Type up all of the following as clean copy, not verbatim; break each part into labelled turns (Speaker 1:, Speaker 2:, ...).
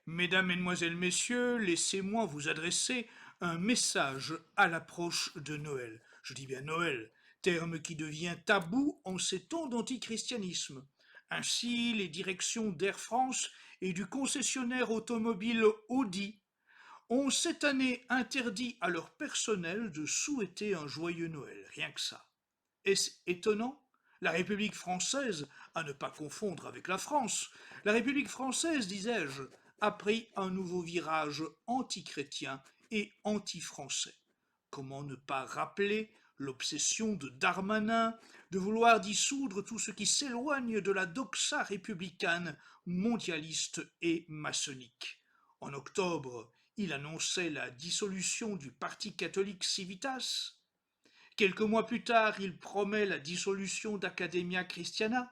Speaker 1: Mesdames, Mesdemoiselles, Messieurs, laissez-moi vous adresser un message à l'approche de Noël. Je dis bien Noël, terme qui devient tabou en ces temps d'antichristianisme. Ainsi, les directions d'Air France et du concessionnaire automobile Audi ont cette année interdit à leur personnel de souhaiter un joyeux Noël, rien que ça. Est-ce étonnant? La République française, à ne pas confondre avec la France, la République française, disais-je, a pris un nouveau virage anti-chrétien et anti-français. Comment ne pas rappeler l'obsession de Darmanin de vouloir dissoudre tout ce qui s'éloigne de la doxa républicaine, mondialiste et maçonnique. En octobre, il annonçait la dissolution du Parti catholique Civitas. Quelques mois plus tard, il promet la dissolution d'Academia Christiana.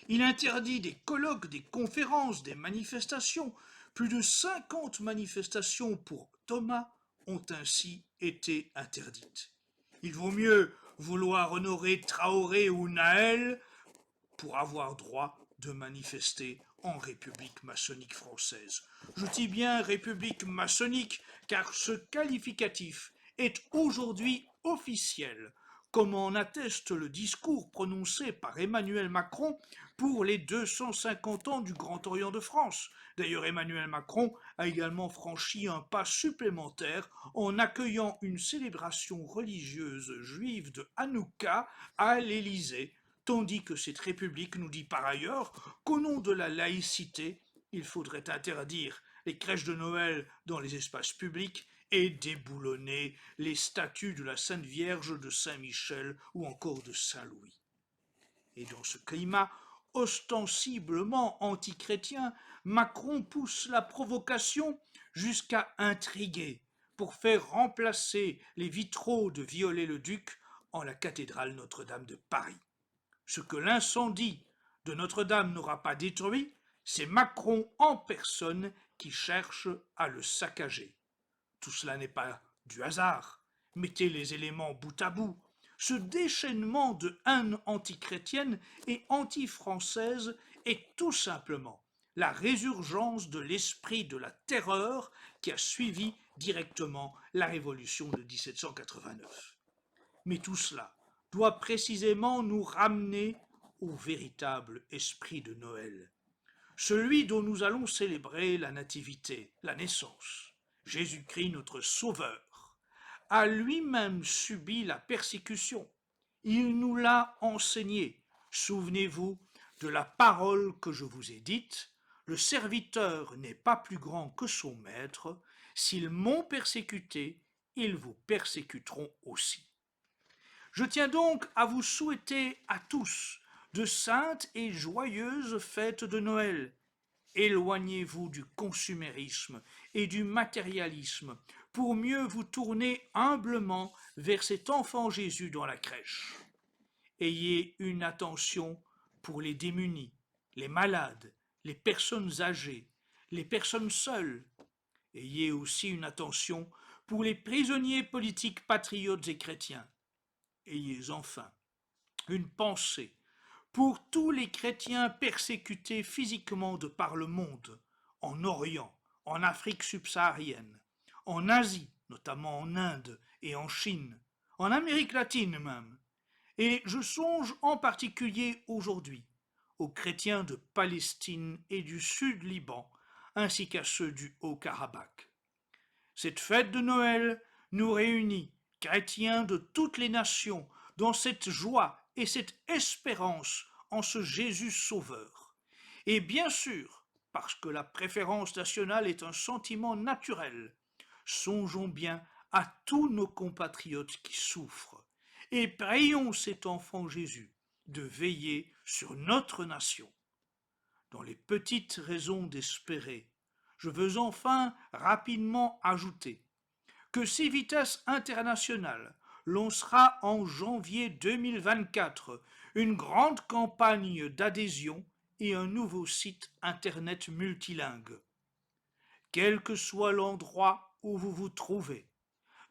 Speaker 1: Il interdit des colloques, des conférences, des manifestations. Plus de 50 manifestations pour Thomas ont ainsi été interdites. Il vaut mieux vouloir honorer Traoré ou Naël pour avoir droit de manifester en République maçonnique française. Je dis bien République maçonnique car ce qualificatif est aujourd'hui officiel, comme en atteste le discours prononcé par Emmanuel Macron pour les 250 ans du Grand Orient de France. D'ailleurs, Emmanuel Macron a également franchi un pas supplémentaire en accueillant une célébration religieuse juive de Hanouka à l'Élysée, tandis que cette République nous dit par ailleurs qu'au nom de la laïcité, il faudrait interdire les crèches de Noël dans les espaces publics et déboulonner les statues de la Sainte Vierge, de Saint-Michel ou encore de Saint-Louis. Et dans ce climat ostensiblement antichrétien, Macron pousse la provocation jusqu'à intriguer pour faire remplacer les vitraux de Viollet-le-Duc en la cathédrale Notre-Dame de Paris. Ce que l'incendie de Notre-Dame n'aura pas détruit, c'est Macron en personne qui cherche à le saccager. Tout cela n'est pas du hasard. Mettez les éléments bout à bout. Ce déchaînement de haine antichrétienne et anti-française est tout simplement la résurgence de l'esprit de la terreur qui a suivi directement la révolution de 1789. Mais tout cela doit précisément nous ramener au véritable esprit de Noël, celui dont nous allons célébrer la nativité, la naissance. Jésus-Christ, notre Sauveur, a lui-même subi la persécution. Il nous l'a enseigné. Souvenez-vous de la parole que je vous ai dite. Le serviteur n'est pas plus grand que son maître. S'ils m'ont persécuté, ils vous persécuteront aussi. Je tiens donc à vous souhaiter à tous de saintes et joyeuses fêtes de Noël. Éloignez-vous du consumérisme et du matérialisme pour mieux vous tourner humblement vers cet enfant Jésus dans la crèche. Ayez une attention pour les démunis, les malades, les personnes âgées, les personnes seules. Ayez aussi une attention pour les prisonniers politiques patriotes et chrétiens. Ayez enfin une pensée pour tous les chrétiens persécutés physiquement de par le monde, en Orient, en Afrique subsaharienne, en Asie, notamment en Inde et en Chine, en Amérique latine même. Et je songe en particulier aujourd'hui aux chrétiens de Palestine et du Sud-Liban, ainsi qu'à ceux du Haut-Karabakh. Cette fête de Noël nous réunit, chrétiens de toutes les nations, dans cette joie et cette espérance en ce Jésus sauveur. Et bien sûr, parce que la préférence nationale est un sentiment naturel, songeons bien à tous nos compatriotes qui souffrent et prions cet enfant Jésus de veiller sur notre nation. Dans les petites raisons d'espérer, je veux enfin rapidement ajouter que Civitas International lancera en janvier 2024 une grande campagne d'adhésion et un nouveau site internet multilingue. Quel que soit l'endroit où vous vous trouvez,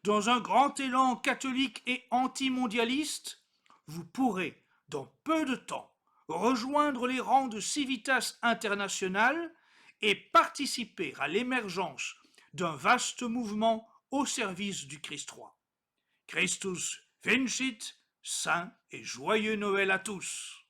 Speaker 1: dans un grand élan catholique et antimondialiste, vous pourrez, dans peu de temps, rejoindre les rangs de Civitas International et participer à l'émergence d'un vaste mouvement au service du Christ roi. Christus vincit, saint et joyeux Noël à tous.